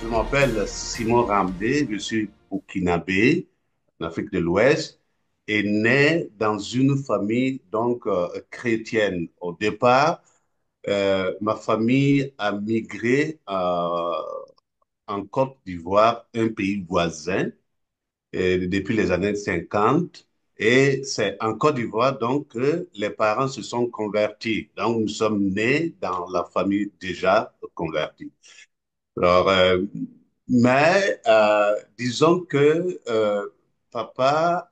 Je m'appelle Simon Ramdé, je suis burkinabé, en Afrique de l'Ouest, et né dans une famille chrétienne. Au départ, ma famille a migré en Côte d'Ivoire, un pays voisin, depuis les années 50. Et c'est en Côte d'Ivoire donc que les parents se sont convertis. Donc nous sommes nés dans la famille déjà convertie. Alors, disons que papa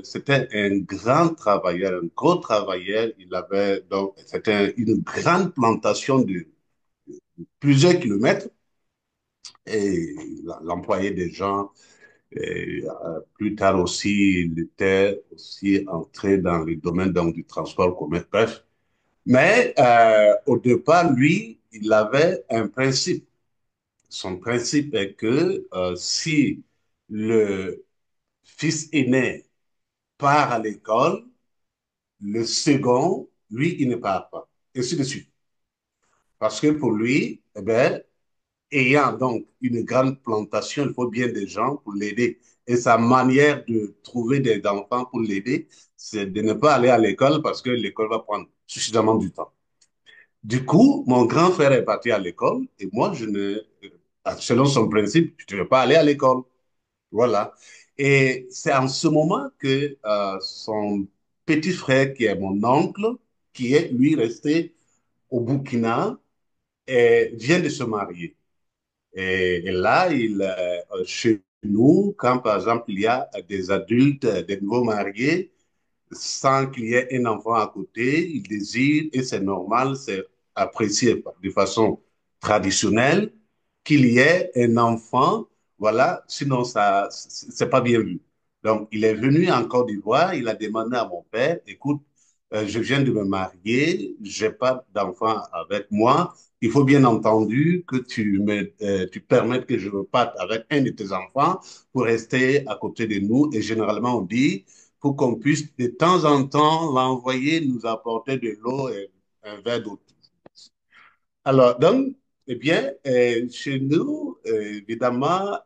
c'était un grand travailleur, un gros travailleur. Il avait donc, c'était une grande plantation de plusieurs kilomètres et il employait des gens. Et, plus tard aussi, il était aussi entré dans le domaine donc, du transport commun. Bref. Mais au départ, lui, il avait un principe. Son principe est que si le fils aîné part à l'école, le second, lui, il ne part pas. Et ainsi de suite. Parce que pour lui, eh bien, ayant donc une grande plantation, il faut bien des gens pour l'aider. Et sa manière de trouver des enfants pour l'aider, c'est de ne pas aller à l'école parce que l'école va prendre suffisamment du temps. Du coup, mon grand frère est parti à l'école et moi, selon son principe, je ne veux pas aller à l'école. Voilà. Et c'est en ce moment que son petit frère, qui est mon oncle, qui est lui resté au Burkina, vient de se marier. Et là, chez nous, quand par exemple il y a des adultes, des nouveaux mariés, sans qu'il y ait un enfant à côté, ils désirent, et c'est normal, c'est apprécié de façon traditionnelle, qu'il y ait un enfant, voilà, sinon ça, c'est pas bien vu. Donc, il est venu en Côte d'Ivoire, il a demandé à mon père, écoute, je viens de me marier, j'ai pas d'enfant avec moi, il faut bien entendu que tu permettes que je reparte avec un de tes enfants pour rester à côté de nous. Et généralement, on dit, pour qu'on puisse de temps en temps l'envoyer nous apporter de l'eau et un verre d'eau. Alors, donc, eh bien, chez nous, évidemment,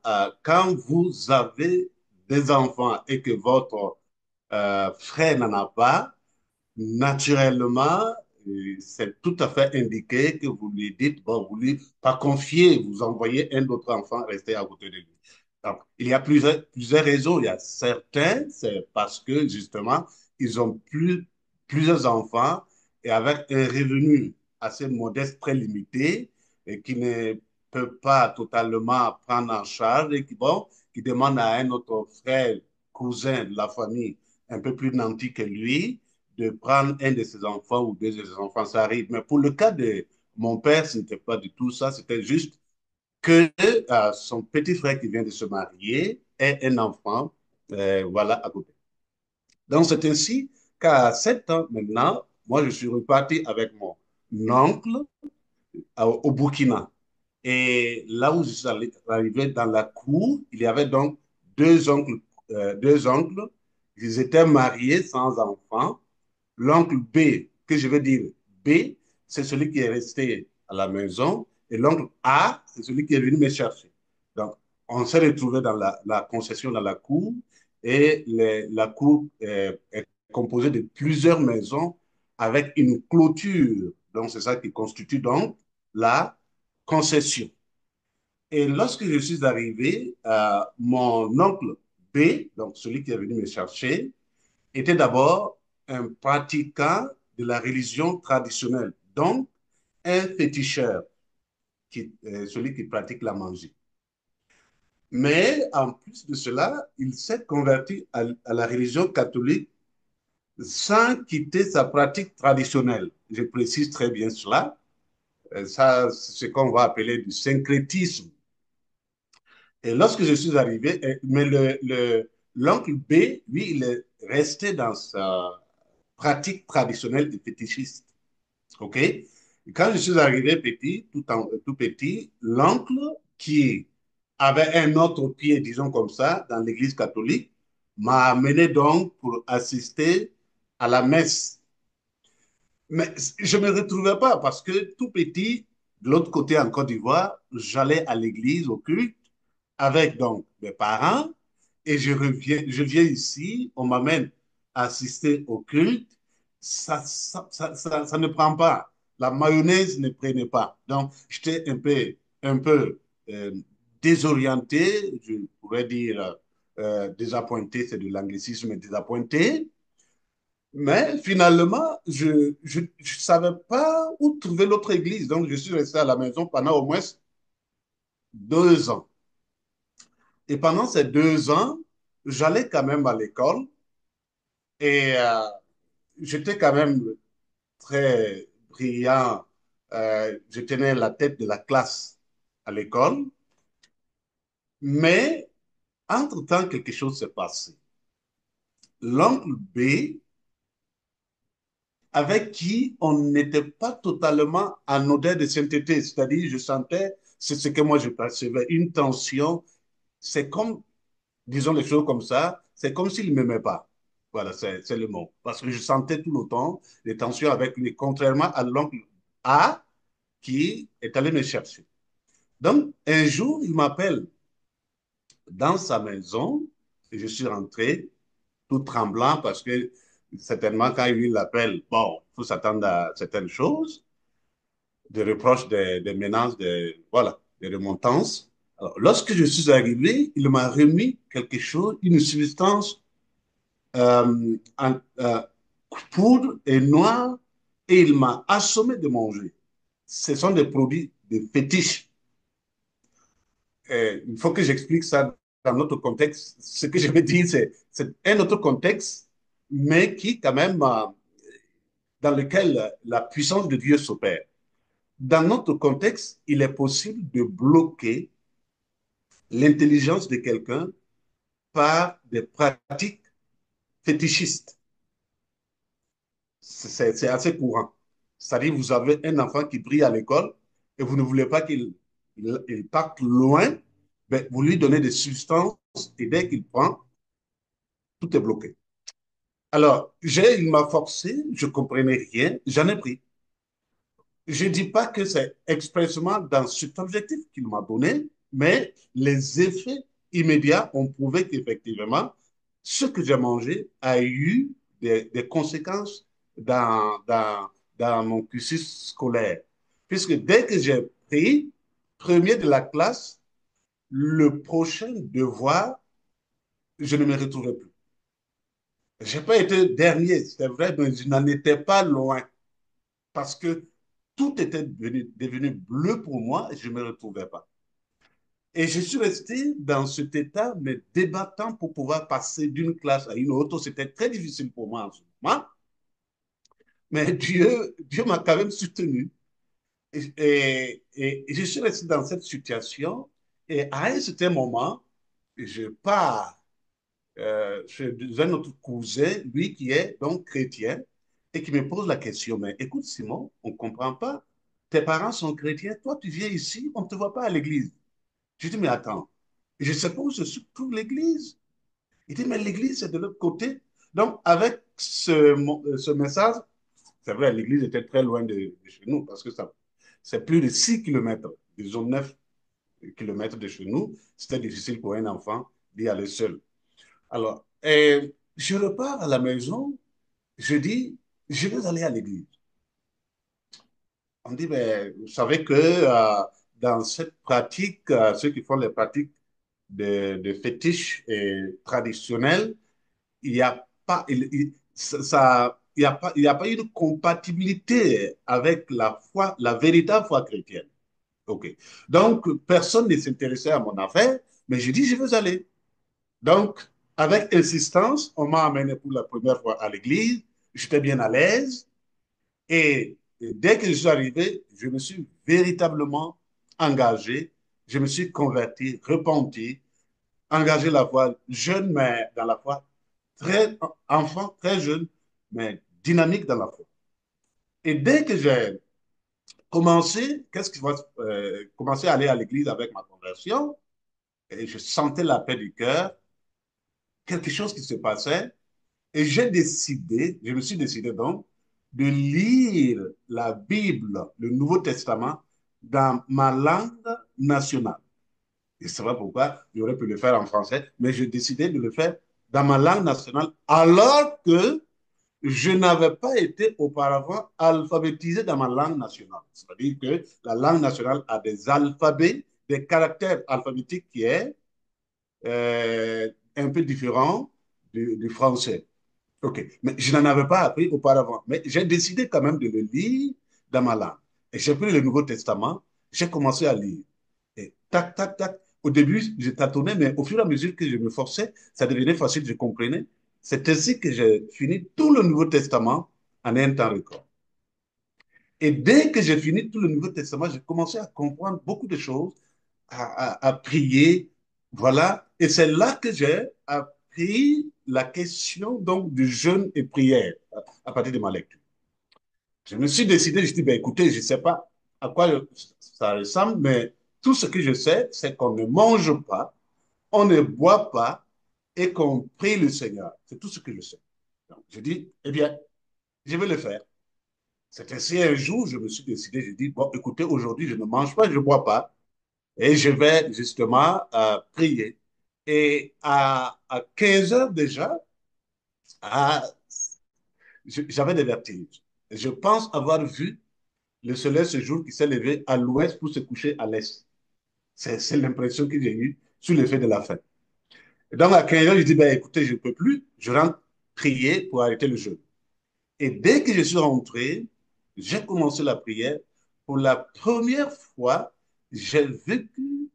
quand vous avez des enfants et que votre frère n'en a pas, naturellement, c'est tout à fait indiqué que vous lui dites, bon, vous lui pas confier, vous envoyez un autre enfant rester à côté de lui. Donc, il y a plusieurs raisons. Il y a certains, c'est parce que justement, ils ont plusieurs enfants et avec un revenu assez modeste, très limité, et qui ne peut pas totalement prendre en charge et qui demande à un autre frère, cousin de la famille, un peu plus nanti que lui, de prendre un de ses enfants ou deux de ses enfants, ça arrive. Mais pour le cas de mon père, ce n'était pas du tout ça, c'était juste que son petit frère qui vient de se marier ait un enfant, voilà, à côté. Donc c'est ainsi qu'à 7 ans maintenant, moi je suis reparti avec mon oncle au Burkina. Et là où je suis arrivé dans la cour, il y avait donc deux oncles, deux oncles. Ils étaient mariés sans enfants. L'oncle B, que je veux dire B, c'est celui qui est resté à la maison. Et l'oncle A, c'est celui qui est venu me chercher. Donc, on s'est retrouvé dans la concession, dans la cour. Et la cour est composée de plusieurs maisons avec une clôture. Donc, c'est ça qui constitue donc la concession. Et lorsque je suis arrivé, mon oncle B, donc celui qui est venu me chercher, était d'abord un pratiquant de la religion traditionnelle, donc un féticheur, celui qui pratique la magie. Mais en plus de cela, il s'est converti à la religion catholique sans quitter sa pratique traditionnelle. Je précise très bien cela. Ça, c'est ce qu'on va appeler du syncrétisme. Et lorsque je suis arrivé, mais l'oncle B, lui, il est resté dans sa pratique traditionnelle et fétichiste. OK? Et quand je suis arrivé petit, tout petit, l'oncle qui avait un autre pied, disons comme ça, dans l'église catholique, m'a amené donc pour assister à la messe. Mais je ne me retrouvais pas parce que tout petit, De l'autre côté, en Côte d'Ivoire, j'allais à l'église, au culte, avec donc mes parents, et je viens ici, on m'amène à assister au culte, ça ne prend pas. La mayonnaise ne prenait pas. Donc, j'étais un peu euh, désorienté, je pourrais dire désappointé, c'est de l'anglicisme, désappointé. Mais finalement, je savais pas où trouver l'autre église. Donc, je suis resté à la maison pendant au moins 2 ans. Et pendant ces 2 ans, j'allais quand même à l'école et j'étais quand même très brillant. Je tenais la tête de la classe à l'école. Mais, entre-temps, quelque chose s'est passé. L'oncle B, avec qui on n'était pas totalement en odeur de sainteté, c'est-à-dire je sentais, c'est ce que moi je percevais, une tension. C'est comme, disons les choses comme ça, c'est comme s'il ne m'aimait pas. Voilà, c'est le mot. Parce que je sentais tout le temps des tensions avec lui, contrairement à l'oncle A qui est allé me chercher. Donc, un jour, il m'appelle dans sa maison et je suis rentré tout tremblant parce que certainement, quand il l'appelle, bon, il faut s'attendre à certaines choses, des reproches, des menaces, voilà, des remontrances. Alors, lorsque je suis arrivé, il m'a remis quelque chose, une substance en poudre et noire, et il m'a assommé de manger. Ce sont des produits de fétiche. Il faut que j'explique ça dans notre contexte. Ce que je veux dire, c'est un autre contexte, mais qui, quand même, dans lequel la puissance de Dieu s'opère. Dans notre contexte, il est possible de bloquer l'intelligence de quelqu'un par des pratiques fétichistes. C'est assez courant. C'est-à-dire, vous avez un enfant qui brille à l'école et vous ne voulez pas qu'il parte loin, ben, vous lui donnez des substances et dès qu'il prend, tout est bloqué. Alors, il m'a forcé, je ne comprenais rien, j'en ai pris. Je ne dis pas que c'est expressément dans cet objectif qu'il m'a donné, mais les effets immédiats ont prouvé qu'effectivement, ce que j'ai mangé a eu des conséquences dans mon cursus scolaire. Puisque dès que j'ai pris premier de la classe, le prochain devoir, je ne me retrouvais plus. Je n'ai pas été dernier, c'est vrai, mais je n'en étais pas loin parce que tout était devenu bleu pour moi et je ne me retrouvais pas. Et je suis resté dans cet état, mais débattant pour pouvoir passer d'une classe à une autre. C'était très difficile pour moi en ce moment, mais Dieu m'a quand même soutenu. Et je suis resté dans cette situation. Et à un certain moment, je pars chez un autre cousin, lui qui est donc chrétien, et qui me pose la question, mais écoute Simon, on ne comprend pas. Tes parents sont chrétiens, toi tu viens ici, on ne te voit pas à l'église. Je dis, mais attends, je ne sais pas où se trouve l'église. Il dit, mais l'église c'est de l'autre côté. Donc avec ce message, c'est vrai, l'église était très loin de chez nous, parce que ça, c'est plus de 6 kilomètres, disons 9 kilomètres de chez nous. C'était difficile pour un enfant d'y aller seul. Alors, je repars à la maison, je dis, je vais aller à l'église. On dit, mais vous savez que dans cette pratique, ceux qui font les pratiques de fétiches traditionnels, il n'y a pas, il y a pas une compatibilité avec la foi, la véritable foi chrétienne. OK. Donc, personne ne s'intéressait à mon affaire, mais je dis, je veux aller. Donc, avec insistance, on m'a amené pour la première fois à l'église. J'étais bien à l'aise. Et dès que je suis arrivé, je me suis véritablement engagé. Je me suis converti, repenti, engagé la foi jeune, mais dans la foi, très enfant, très jeune, mais dynamique dans la foi. Et dès que j'ai commencé, qu'est-ce qui va commencer à aller à l'église avec ma conversion, et je sentais la paix du cœur, quelque chose qui se passait. Et je me suis décidé donc de lire la Bible, le Nouveau Testament, dans ma langue nationale. Je ne sais pas pourquoi, j'aurais pu le faire en français, mais j'ai décidé de le faire dans ma langue nationale, alors que je n'avais pas été auparavant alphabétisé dans ma langue nationale. C'est-à-dire que la langue nationale a des alphabets, des caractères alphabétiques qui est un peu différent du français. OK. Mais je n'en avais pas appris auparavant. Mais j'ai décidé quand même de le lire dans ma langue. Et j'ai pris le Nouveau Testament, j'ai commencé à lire. Et tac, tac, tac. Au début, je tâtonnais, mais au fur et à mesure que je me forçais, ça devenait facile, je comprenais. C'est ainsi que j'ai fini tout le Nouveau Testament en un temps record. Et dès que j'ai fini tout le Nouveau Testament, j'ai commencé à comprendre beaucoup de choses, à prier. Voilà. Et c'est là que j'ai appris la question donc du jeûne et prière à partir de ma lecture. Je me suis décidé, je dis, ben, écoutez, je ne sais pas à quoi ça ressemble, mais tout ce que je sais, c'est qu'on ne mange pas, on ne boit pas et qu'on prie le Seigneur. C'est tout ce que je sais. Donc, je dis, eh bien, je vais le faire. C'est ainsi un jour, je me suis décidé, je dis, bon, écoutez, aujourd'hui, je ne mange pas, je ne bois pas, et je vais justement prier. Et à 15 heures déjà, à- j'avais des vertiges. Je pense avoir vu le soleil ce jour qui s'est levé à l'ouest pour se coucher à l'est. C'est l'impression que j'ai eue sous l'effet de la fête. Et donc à 15 heures, je dis, ben, écoutez, je ne peux plus, je rentre prier pour arrêter le jeûne. Et dès que je suis rentré, j'ai commencé la prière. Pour la première fois, j'ai vécu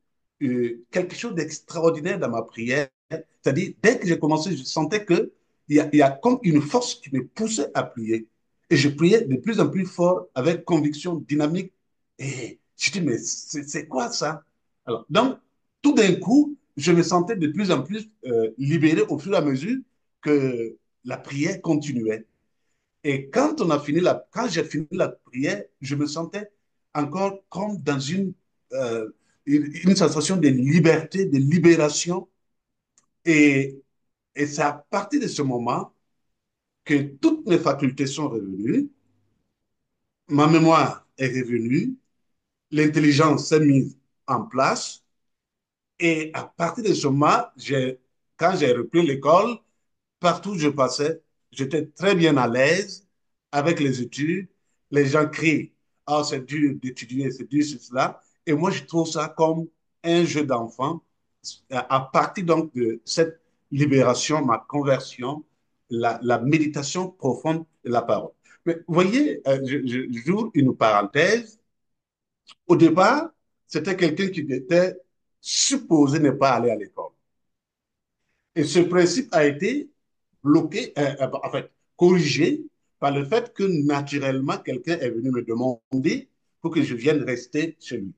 quelque chose d'extraordinaire dans ma prière. C'est-à-dire, dès que j'ai commencé, je sentais qu'il y a comme une force qui me poussait à prier. Et je priais de plus en plus fort, avec conviction, dynamique. Et je dis, mais c'est quoi ça? Alors, donc, tout d'un coup, je me sentais de plus en plus libéré au fur et à mesure que la prière continuait. Et quand j'ai fini la prière, je me sentais encore comme dans une sensation de liberté, de libération. Et, et c'est à partir de ce moment que toutes mes facultés sont revenues, ma mémoire est revenue, l'intelligence s'est mise en place. Et à partir de ce moment, quand j'ai repris l'école, partout où je passais, j'étais très bien à l'aise avec les études. Les gens crient, ah, c'est dur d'étudier, c'est dur, c'est cela. Et moi, je trouve ça comme un jeu d'enfant. À partir donc de cette libération, ma conversion, la méditation profonde de la parole. Mais vous voyez, j'ouvre une parenthèse. Au départ, c'était quelqu'un qui était supposé ne pas aller à l'école. Et ce principe a été bloqué, en fait, corrigé par le fait que naturellement, quelqu'un est venu me demander pour que je vienne rester chez lui.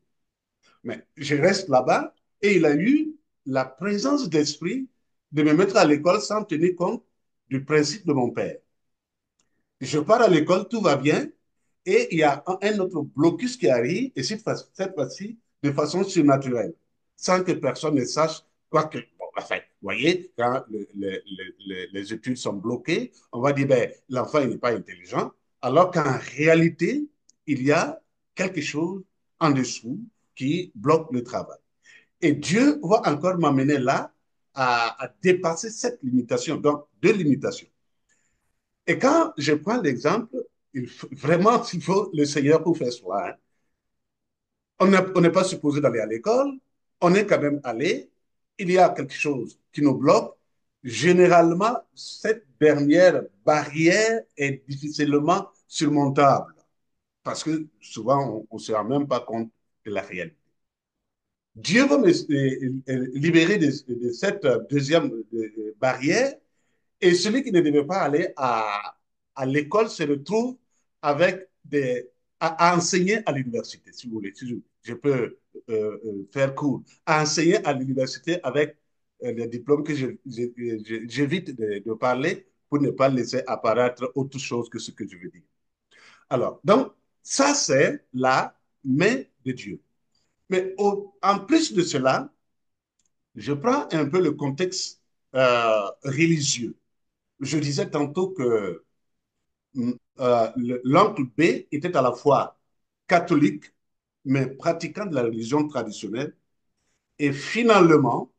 Mais je reste là-bas et il a eu la présence d'esprit de me mettre à l'école sans tenir compte du principe de mon père. Je pars à l'école, tout va bien, et il y a un autre blocus qui arrive, et cette fois-ci, de façon surnaturelle, sans que personne ne sache quoi que. Bon, enfin, vous voyez, quand les études sont bloquées, on va dire, ben, l'enfant n'est pas intelligent, alors qu'en réalité, il y a quelque chose en dessous qui bloque le travail. Et Dieu va encore m'amener là à dépasser cette limitation, donc deux limitations. Et quand je prends l'exemple, vraiment, il faut le Seigneur pour faire cela. Hein. On n'est pas supposé d'aller à l'école, on est quand même allé. Il y a quelque chose qui nous bloque. Généralement, cette dernière barrière est difficilement surmontable parce que souvent, on ne se rend même pas compte de la réalité. Dieu va me libérer de cette deuxième barrière. Et celui qui ne devait pas aller à l'école se retrouve avec à enseigner à l'université, si vous voulez. Si je peux faire court. À enseigner à l'université avec les diplômes que j'évite de parler pour ne pas laisser apparaître autre chose que ce que je veux dire. Alors, donc, ça, c'est la main de Dieu. Mais en plus de cela, je prends un peu le contexte religieux. Je disais tantôt que l'oncle B était à la fois catholique, mais pratiquant de la religion traditionnelle. Et finalement,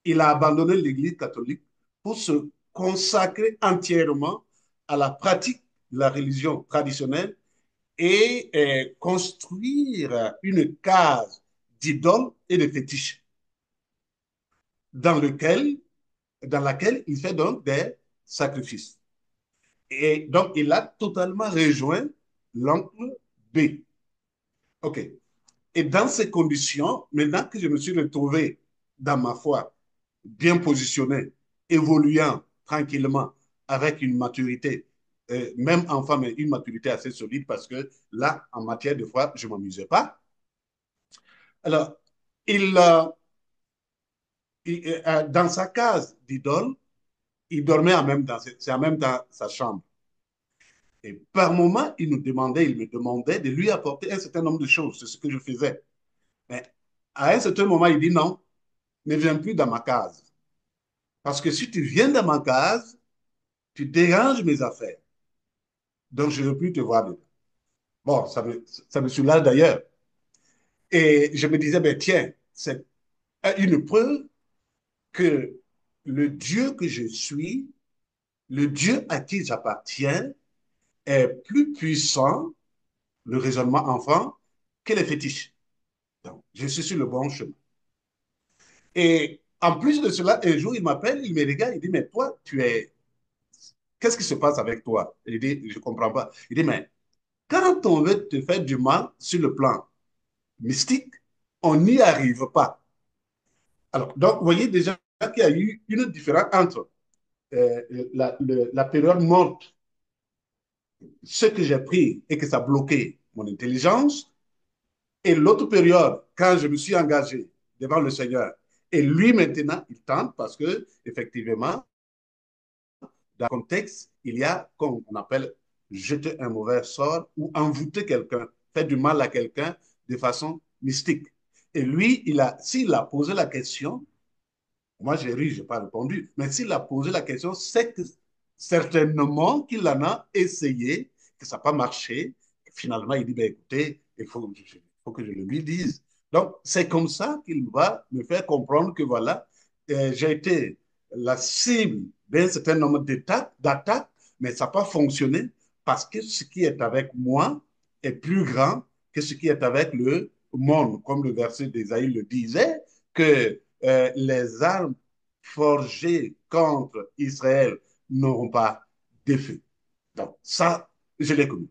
il a abandonné l'Église catholique pour se consacrer entièrement à la pratique de la religion traditionnelle et construire une case d'idoles et de fétiches dans, lequel, dans laquelle il fait donc des sacrifices. Et donc, il a totalement rejoint l'oncle B. OK. Et dans ces conditions, maintenant que je me suis retrouvé dans ma foi, bien positionné, évoluant tranquillement, avec une maturité, même enfant, mais une maturité assez solide, parce que là, en matière de foi, je ne m'amusais pas. Alors, il, euh, dans sa case d'idole, il dormait en même temps, c'est en même temps sa chambre. Et par moment, il me demandait de lui apporter un certain nombre de choses. C'est ce que je faisais. Mais à un certain moment, il dit non, ne viens plus dans ma case. Parce que si tu viens dans ma case, tu déranges mes affaires. Donc, je ne veux plus te voir dedans. Bon, ça me soulage d'ailleurs. Et je me disais, ben, tiens, c'est une preuve que le Dieu que je suis, le Dieu à qui j'appartiens, est plus puissant, le raisonnement enfant, que les fétiches. Donc, je suis sur le bon chemin. Et en plus de cela, un jour, il m'appelle, il me regarde, il dit, mais toi, qu'est-ce qui se passe avec toi? Il dit, je ne comprends pas. Il dit, mais quand on veut te faire du mal sur le plan mystique, on n'y arrive pas. Alors, donc, vous voyez déjà qu'il y a eu une différence entre la période morte, ce que j'ai pris et que ça bloquait mon intelligence, et l'autre période, quand je me suis engagé devant le Seigneur. Et lui, maintenant, il tente parce que, effectivement, dans le contexte, il y a, comme on appelle, jeter un mauvais sort ou envoûter quelqu'un, faire du mal à quelqu'un de façon mystique. Et lui, s'il a posé la question, moi j'ai ri, je n'ai pas répondu, mais s'il a posé la question, c'est que certainement qu'il en a essayé, que ça n'a pas marché. Et finalement, il dit, ben, écoutez, il faut que je le lui dise. Donc, c'est comme ça qu'il va me faire comprendre que voilà, j'ai été la cible d'un certain nombre d'attaques, mais ça n'a pas fonctionné parce que ce qui est avec moi est plus grand que ce qui est avec le monde, comme le verset d'Ésaïe le disait, que les armes forgées contre Israël n'auront pas d'effet. Donc, ça, je l'ai connu.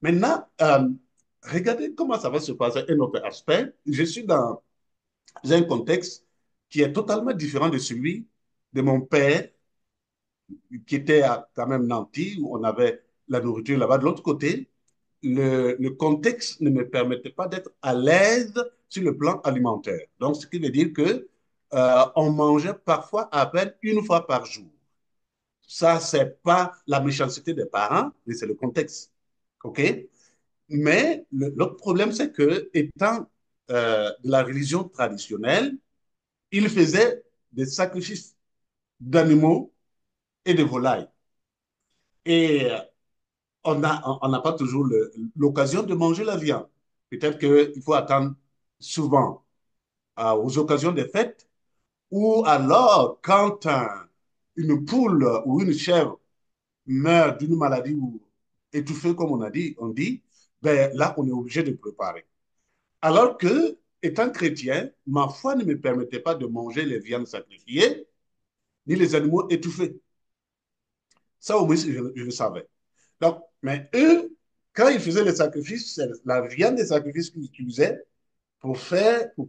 Maintenant, regardez comment ça va se passer. Un autre aspect, je suis dans un contexte qui est totalement différent de celui de mon père, qui était à quand même Nanty, où on avait la nourriture là-bas. De l'autre côté, le contexte ne me permettait pas d'être à l'aise sur le plan alimentaire. Donc, ce qui veut dire que on mangeait parfois à peine une fois par jour. Ça, c'est pas la méchanceté des parents, mais c'est le contexte. OK? Mais l'autre problème, c'est que, étant de la religion traditionnelle, il faisait des sacrifices d'animaux et de volailles. Et on n'a pas toujours l'occasion de manger la viande. Peut-être qu'il faut attendre souvent aux occasions des fêtes ou alors quand une poule ou une chèvre meurt d'une maladie ou étouffée, comme on dit, ben là, on est obligé de préparer. Alors que, étant chrétien, ma foi ne me permettait pas de manger les viandes sacrifiées ni les animaux étouffés. Ça, au moins, je le savais. Donc, mais eux, quand ils faisaient les sacrifices, c'est la viande des sacrifices qu'ils utilisaient pour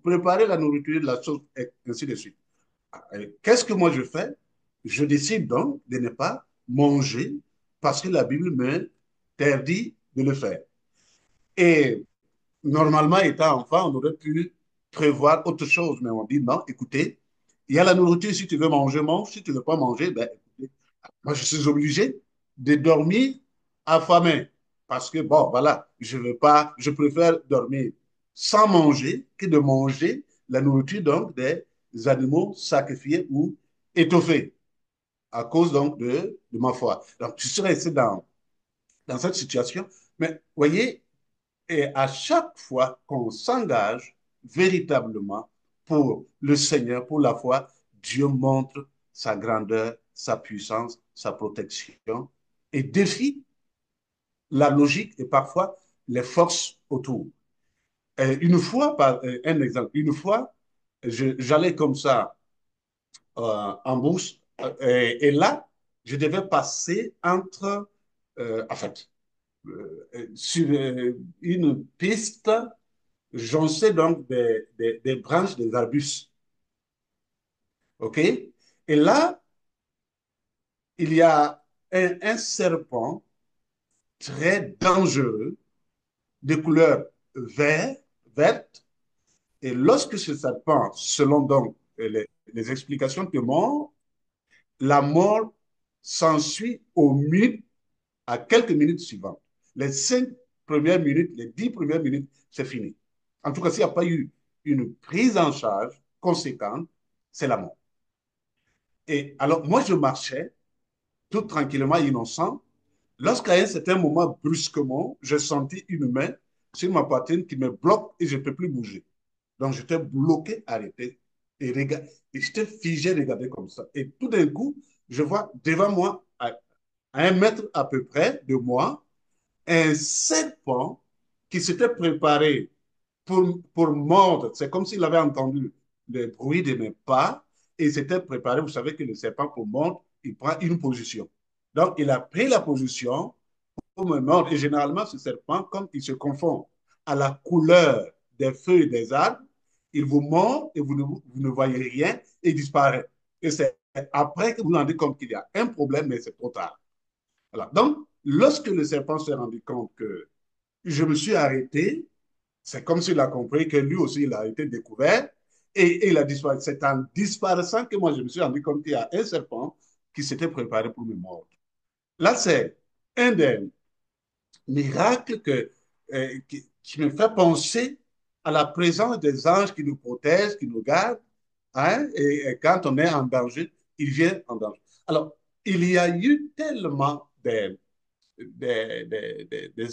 préparer la nourriture, la sauce, et ainsi de suite. Qu'est-ce que moi je fais? Je décide donc de ne pas manger parce que la Bible m'interdit de le faire. Et normalement, étant enfant, on aurait pu prévoir autre chose, mais on dit non, écoutez, il y a la nourriture, si tu veux manger, mange, si tu ne veux pas manger, ben, écoutez, moi je suis obligé de dormir affamé parce que, bon, voilà, je veux pas, je préfère dormir sans manger que de manger la nourriture donc des animaux sacrifiés ou étoffés à cause donc de ma foi. Donc, je suis resté dans cette situation. Mais voyez, Et à chaque fois qu'on s'engage véritablement pour le Seigneur, pour la foi, Dieu montre sa grandeur, sa puissance, sa protection et défie la logique et parfois les forces autour. Une fois, un exemple, une fois, j'allais comme ça en bourse et là, je devais passer entre, en fait, sur une piste jonchée donc des branches des arbustes. OK? Et là, il y a un serpent très dangereux de couleur vert, verte. Et lorsque ce serpent, selon donc les explications que mort, la mort s'ensuit aux minutes, à quelques minutes suivantes. Les 5 premières minutes, les 10 premières minutes, c'est fini. En tout cas, s'il n'y a pas eu une prise en charge conséquente, c'est la mort. Et alors, moi, je marchais tout tranquillement, innocent, lorsqu'à un certain moment, brusquement, j'ai senti une main sur ma poitrine qui me bloque et je ne peux plus bouger. Donc, j'étais bloqué, arrêté et j'étais figé, regardé comme ça. Et tout d'un coup, je vois devant moi, à 1 mètre à peu près de moi, un serpent qui s'était préparé pour mordre. C'est comme s'il avait entendu le bruit de mes pas et s'était préparé. Vous savez que le serpent, pour mordre, il prend une position. Donc, il a pris la position pour me mordre. Et généralement, ce serpent, comme il se confond à la couleur des feuilles des arbres, il vous mord et vous ne voyez rien et il disparaît. Et c'est après que vous vous rendez compte qu'il y a un problème, mais c'est trop tard. Voilà. Donc, lorsque le serpent s'est rendu compte que je me suis arrêté, c'est comme s'il a compris que lui aussi, il a été découvert et il a disparu. C'est en disparaissant que moi, je me suis rendu compte qu'il y a un serpent qui s'était préparé pour me mordre. Là, c'est un des miracles qui me fait penser à la présence des anges qui nous protègent, qui nous gardent. Hein, et quand on est en danger, ils viennent en danger. Alors, il y a eu tellement des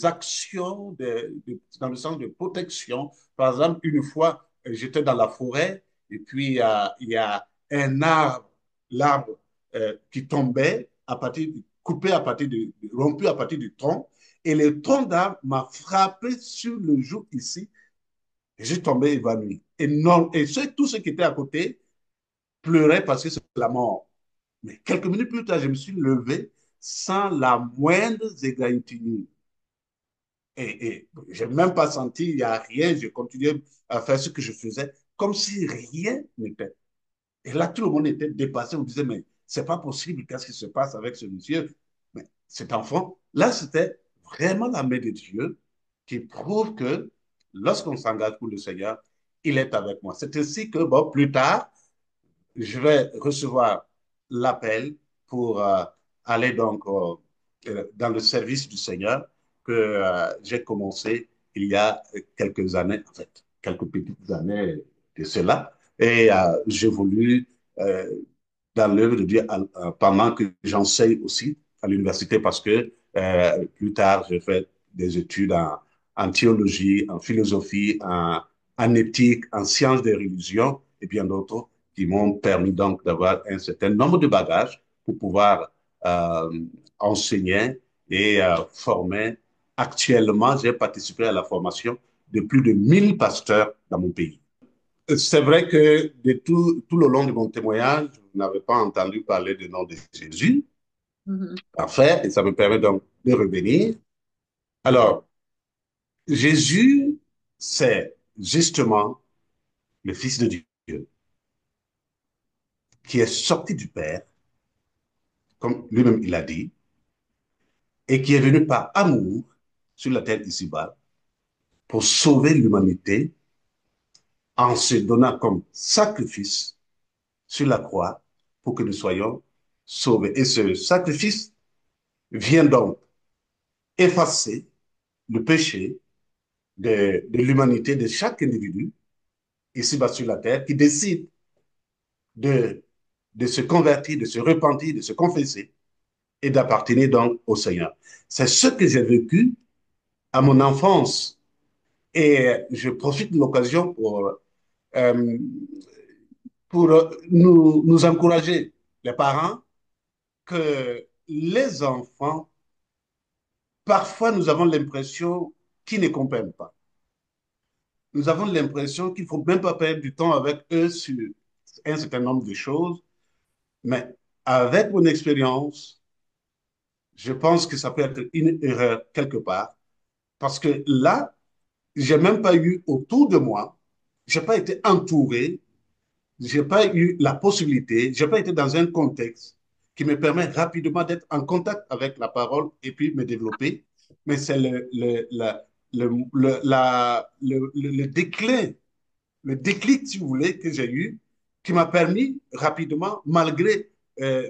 actions dans le sens de protection. Par exemple, une fois, j'étais dans la forêt et puis il y a un arbre, l'arbre qui tombait à partir, coupé à partir rompu à partir du tronc. Et le tronc d'arbre m'a frappé sur le joue ici et j'ai tombé évanoui. Et, non, et tous ceux qui étaient à côté pleuraient parce que c'est la mort. Mais quelques minutes plus tard, je me suis levé sans la moindre égratignure. Et je n'ai même pas senti, il n'y a rien, je continuais à faire ce que je faisais, comme si rien n'était. Et là, tout le monde était dépassé, on disait, mais c'est pas possible, qu'est-ce qui se passe avec ce monsieur? Mais cet enfant, là, c'était vraiment la main de Dieu qui prouve que lorsqu'on s'engage pour le Seigneur, il est avec moi. C'est ainsi que, bon, plus tard, je vais recevoir l'appel pour aller donc dans le service du Seigneur que j'ai commencé il y a quelques années, en fait, quelques petites années de cela. Et j'ai voulu, euh, dans l'œuvre de Dieu, pendant que j'enseigne aussi à l'université, parce que plus tard, j'ai fait des études en théologie, en philosophie, en éthique, en sciences des religions et bien d'autres qui m'ont permis donc d'avoir un certain nombre de bagages pour pouvoir euh, enseigner et former. Actuellement, j'ai participé à la formation de plus de 1000 pasteurs dans mon pays. C'est vrai que de tout le long de mon témoignage, vous n'avez pas entendu parler du nom de Jésus. Mhm. Parfait, et ça me permet donc de revenir. Alors, Jésus, c'est justement le Fils de Dieu qui est sorti du Père, comme lui-même il a dit, et qui est venu par amour sur la terre ici-bas pour sauver l'humanité en se donnant comme sacrifice sur la croix pour que nous soyons sauvés. Et ce sacrifice vient donc effacer le péché de l'humanité, de chaque individu ici-bas sur la terre qui décide de, de se convertir, de se repentir, de se confesser et d'appartenir donc au Seigneur. C'est ce que j'ai vécu à mon enfance. Et je profite de l'occasion euh, pour nous encourager, les parents, que les enfants, parfois nous avons l'impression qu'ils ne comprennent pas. Nous avons l'impression qu'il ne faut même pas perdre du temps avec eux sur un certain nombre de choses, mais avec mon expérience, je pense que ça peut être une erreur quelque part, parce que là, j'ai même pas eu autour de moi, j'ai pas été entouré, j'ai pas eu la possibilité, j'ai pas été dans un contexte qui me permet rapidement d'être en contact avec la parole et puis me développer. Mais c'est le déclin, le déclic, si vous voulez, que j'ai eu, qui m'a permis rapidement, malgré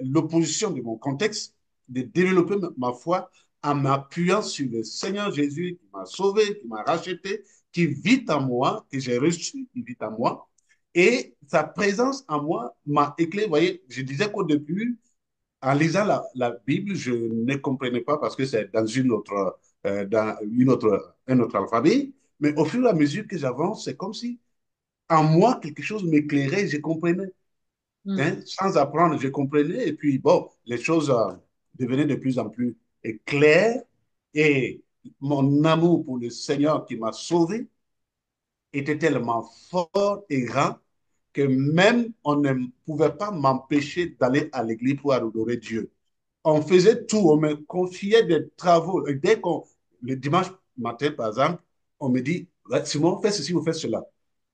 l'opposition de mon contexte, de développer ma foi en m'appuyant sur le Seigneur Jésus qui m'a sauvé, qui m'a racheté, qui vit en moi, que j'ai reçu, qui vit en moi. Et sa présence en moi m'a éclairé. Vous voyez, je disais qu'au début, en lisant la Bible, je ne comprenais pas parce que c'est dans un autre alphabet. Mais au fur et à mesure que j'avance, c'est comme si en moi, quelque chose m'éclairait, je comprenais. Mm. Hein? Sans apprendre, je comprenais. Et puis, bon, les choses devenaient de plus en plus claires. Et mon amour pour le Seigneur qui m'a sauvé était tellement fort et grand que même on ne pouvait pas m'empêcher d'aller à l'église pour adorer Dieu. On faisait tout, on me confiait des travaux. Et dès qu'on, le dimanche matin, par exemple, on me dit, ouais, Simon, fais ceci ou fais cela.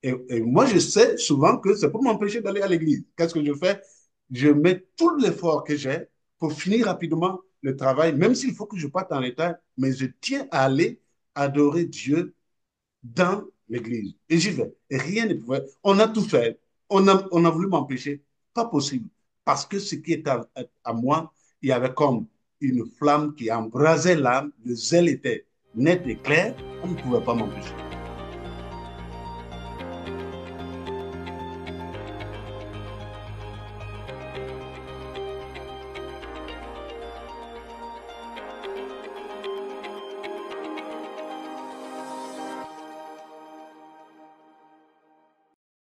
Et moi, je sais souvent que c'est pour m'empêcher d'aller à l'église. Qu'est-ce que je fais? Je mets tout l'effort que j'ai pour finir rapidement le travail, même s'il faut que je parte en retard, mais je tiens à aller adorer Dieu dans l'église. Et j'y vais. Et rien ne pouvait. On a tout fait. On a voulu m'empêcher. Pas possible. Parce que ce qui est à moi, il y avait comme une flamme qui embrasait l'âme. Le zèle était net et clair. On ne pouvait pas m'empêcher.